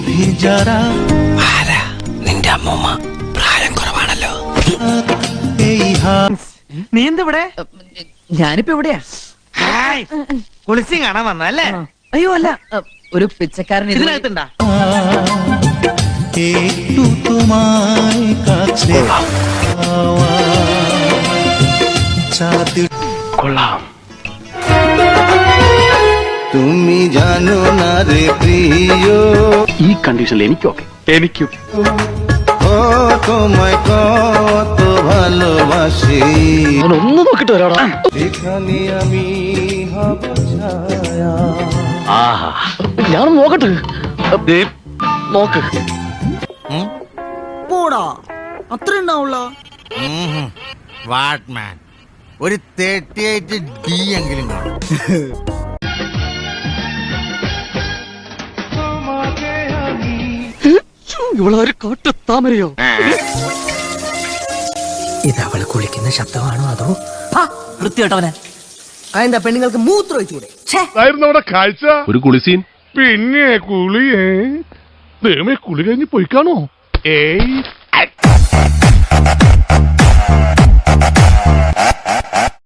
भी जरा ആരാ നിന്റെ അമ്മൂമ്മ പ്രായം കുറവാണല്ലോ. നീ എന്തിവിടെ? ഞാനിപ്പോ എവിടെയാ? കുളിസി കാണാൻ വന്നല്ലേ? അയ്യോ അല്ല, ഒരു പിച്ചക്കാരൻ ഇതിനകത്തുണ്ടാ? একটু তোমায় কাছে চাঁদ കൊള്ളാം. তুমি জানো না রে প্রিয় ഈ കണ്ടീഷനിൽ എനിക്കൊക്കെ. എനിക്കും ও তোমায় কত ভালোবাসি ഒന്ന് നോക്കിട്ട് വരാടാ. এখানে আমি হব ছায়া ആഹാ, ഞാനൊന്ന് നോക്കട്ടെ. ദേ, നോക്ക്. പോടാ, അത്ര ഉണ്ടാവുള്ള. വാട്ട്മാൻ ഒരു 38D എങ്കിലും കാണും. ഇവളൊരു കാട്ടുത്താമരയോ? ഇതവള് കുളിക്കുന്ന ശബ്ദമാണോ അതോ വൃത്തിയോട്ടവനെ അതെന്താ പെണ്ണുങ്ങൾക്ക് മൂത്രം ഒഴിച്ചൂടെ? കാഴ്ച ഒരു കുളിസീൻ പിന്നെ കുളിയേ കുളി കഴിഞ്ഞ് പോയിക്കാണോ? ഏയ്